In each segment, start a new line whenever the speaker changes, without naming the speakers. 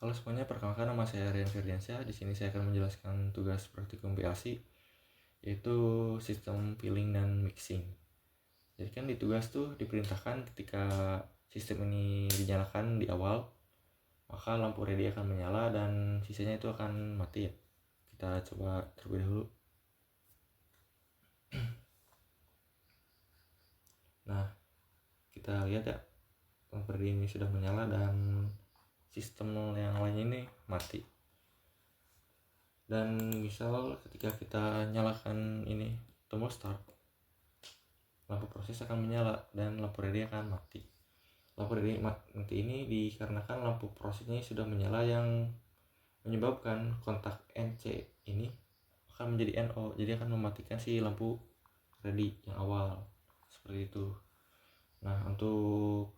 Halo semuanya, perkenalkan nama saya Rian Firdiansyah. Di sini saya akan menjelaskan tugas praktikum PLC, yaitu sistem filling dan mixing. Jadi kan di tugas tuh diperintahkan ketika sistem ini dinyalakan di awal, maka lampu ready akan menyala dan sisanya itu akan mati ya. Kita coba terlebih dahulu. Nah, kita lihat ya, lampu ready ini sudah menyala dan sistem yang lainnya ini mati. Dan misal ketika kita nyalakan ini tombol start, lampu proses akan menyala dan lampu ready akan mati. Lampu ready mati ini dikarenakan lampu prosesnya sudah menyala, yang menyebabkan kontak NC ini akan menjadi NO, jadi akan mematikan si lampu ready yang awal, seperti itu. Nah, untuk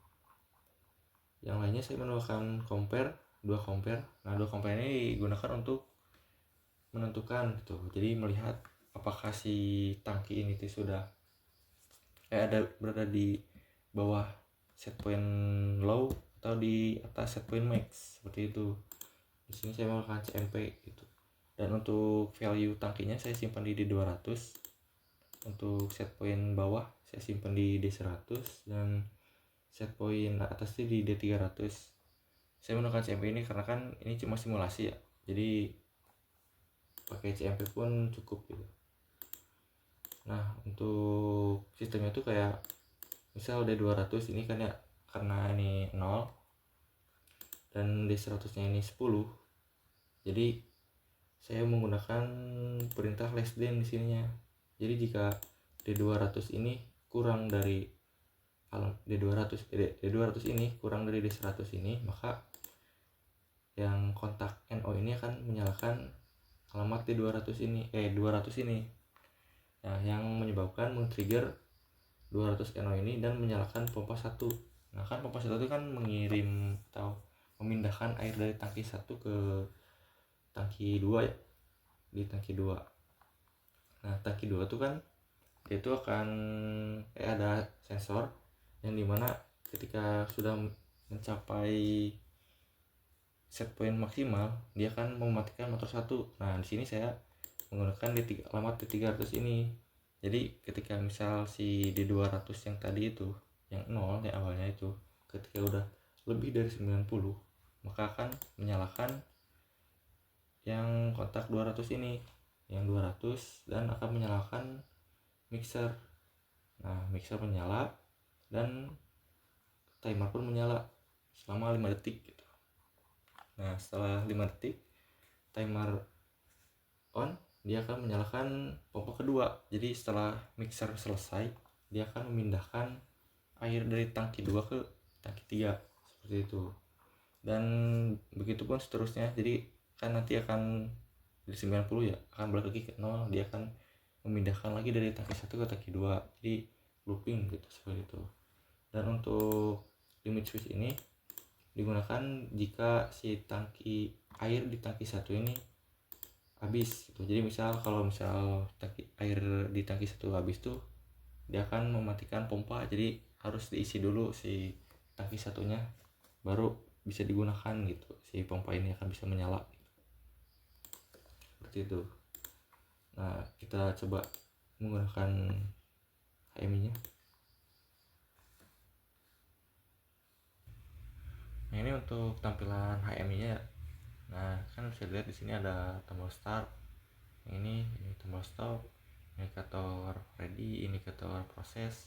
yang lainnya saya menggunakan dua compare. Nah, dua compare ini digunakan untuk menentukan gitu, jadi melihat apakah si tangki ini sudah berada di bawah set point low atau di atas set point max, seperti itu. Di sini saya menggunakan CMP gitu. Dan untuk value tangkinya saya simpan di D200. Untuk set point bawah saya simpan di D100 dan set point atasnya di D300. Saya menggunakan CMP ini karena kan ini cuma simulasi ya, jadi pakai CMP pun cukup gitu. Nah, untuk sistemnya tuh kayak misal D200 ini kan ya, karena ini 0 dan D100 nya ini 10, jadi saya menggunakan perintah less than di sininya. Jadi jika D200 ini kurang dari D200 ini kurang dari D100 ini, maka yang kontak NO ini akan menyalakan alamat D200 ini 200 ini. Nah, yang menyebabkan men-trigger 200 NO ini dan menyalakan pompa 1. Nah, kan pompa 1 itu kan mengirim atau memindahkan air dari tangki 1 ke tangki 2 ya, di tangki 2. Nah, tangki 2 itu kan dia itu akan ada sensor yang dimana ketika sudah mencapai set point maksimal, dia akan mematikan motor 1. Nah, di sini saya menggunakan alamat D300 ini. Jadi ketika misal si D200 yang tadi itu, yang 0 yang awalnya itu, ketika udah lebih dari 90, maka akan menyalakan yang kontak 200 ini, yang 200, dan akan menyalakan mixer. Nah, mixer menyala dan timer pun menyala selama 5 detik gitu. Nah, setelah 5 detik timer on, dia akan menyalakan pompa kedua. Jadi setelah mixer selesai, dia akan memindahkan air dari tangki 2 ke tangki 3, seperti itu. Dan begitu pun seterusnya. Jadi kan nanti akan dari 90 ya, akan balik lagi ke 0, dia akan memindahkan lagi dari tangki 1 ke tangki 2. Jadi looping gitu, seperti itu. Dan untuk limit switch ini digunakan jika si tangki air di tangki 1 ini habis gitu. Jadi kalau tangki air di tangki 1 habis tuh, dia akan mematikan pompa. Jadi harus diisi dulu si tangki satunya, baru bisa digunakan gitu. Si pompa ini akan bisa menyala gitu. Seperti itu. Nah, kita coba menggunakan HMI nya. Nah, ini untuk tampilan HMI nya ya. Nah, kan bisa lihat di sini ada tombol start. Ini tombol stop, indikator ready, indikator proses.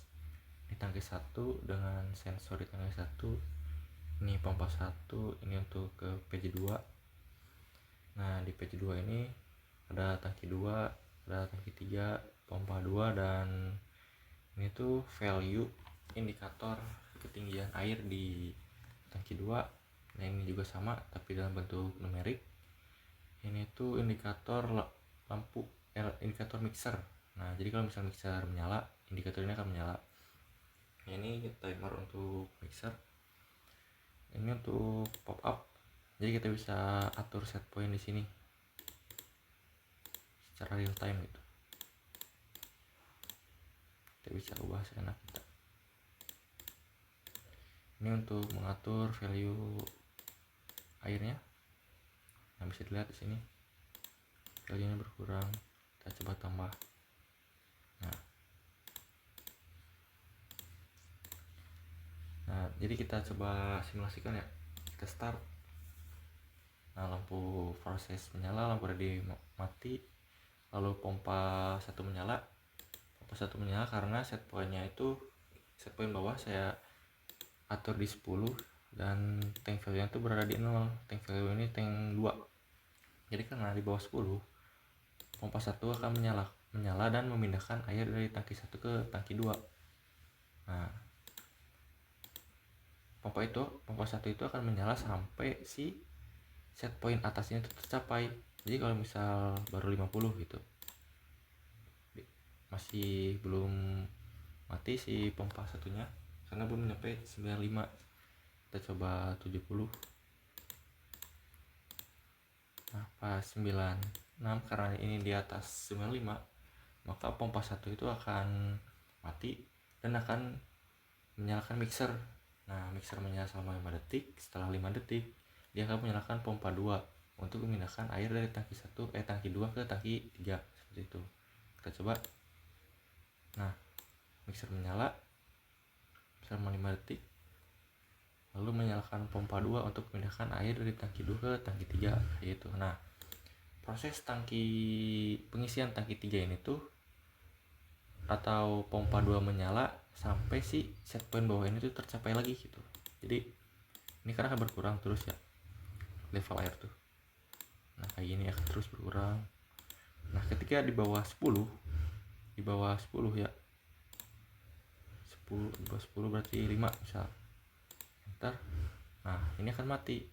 Ini tangki 1 dengan sensor di tangki 1. Ini pompa 1, ini untuk ke PJ2. Nah, di PJ2 ini ada tangki 2, ada tangki 3, pompa 2, dan ini tuh value indikator ketinggian air di tangki 2. Nah, ini juga sama tapi dalam bentuk numerik. Ini tuh indikator lampu indikator mixer. Nah, jadi kalau misalnya mixer menyala, indikator ini akan menyala. Ini timer untuk mixer. Ini untuk pop up. Jadi kita bisa atur set point di sini secara real time gitu. Kita bisa ubah seenak kita. Ini untuk mengatur value airnya. Nah, bisa dilihat di sini value-nya berkurang. Kita coba tambah. Nah, jadi kita coba simulasikan ya. Kita start. Nah, lampu proses menyala, lampu ready mati, lalu pompa 1 menyala. Pompa 1 menyala karena set point-nya itu, set point bawah saya atur di 10 dan tank value-nya itu berada di 0. Tank value ini tank 2. Jadi karena di bawah 10, pompa 1 akan menyala dan memindahkan air dari tangki 1 ke tangki 2. Nah, pompa 1 itu akan menyala sampai si set point atasnya itu tercapai. Jadi kalau misal baru 50 gitu, masih belum mati si pompa satunya karena belum nyampe 95. Kita coba 70. Nah, pas 96, karena ini di atas 95, maka pompa 1 itu akan mati dan akan menyalakan mixer. Nah, mixer menyala selama 5 detik. Setelah 5 detik, dia akan menyalakan pompa 2 untuk memindahkan air dari tangki 2 ke tangki 3, seperti itu. Kita coba. Nah, mixer menyala selama 5 detik, lalu menyalakan pompa 2 untuk memindahkan air dari tangki 2 ke tangki 3, kayak gitu. Nah, proses pengisian tangki 3 ini tuh, atau pompa 2 menyala sampai si set point bawah ini tuh tercapai lagi gitu. Jadi ini karena akan berkurang terus ya level air tuh. Nah, kayak gini akan terus berkurang. Nah, ketika di bawah 10 ya, 10 di bawah 10 berarti 5 misal, enter. Nah, ini akan mati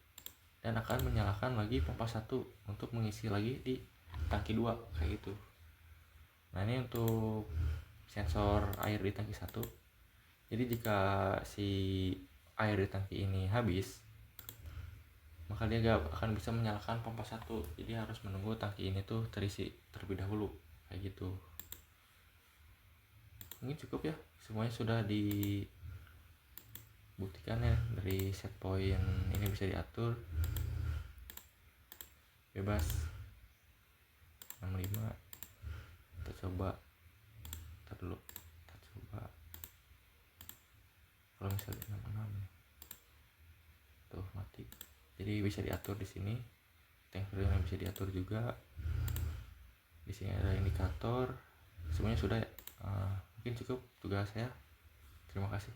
dan akan menyalakan lagi pompa 1 untuk mengisi lagi di tangki 2, kayak gitu. Nah, ini untuk sensor air di tangki 1. Jadi jika si air di tangki ini habis, maka dia gak akan bisa menyalakan pompa 1. Jadi harus menunggu tangki ini tuh terisi terlebih dahulu, kayak gitu. Mungkin cukup ya, semuanya sudah dibuktikan ya. Dari set point ini bisa diatur bebas 65. Kita coba, kita coba kalau misalnya 66 ya, tuh mati. Jadi bisa diatur di sini, tank value bisa diatur juga. Di sini ada indikator. Semuanya sudah ya. Mungkin cukup tugas saya. Terima kasih.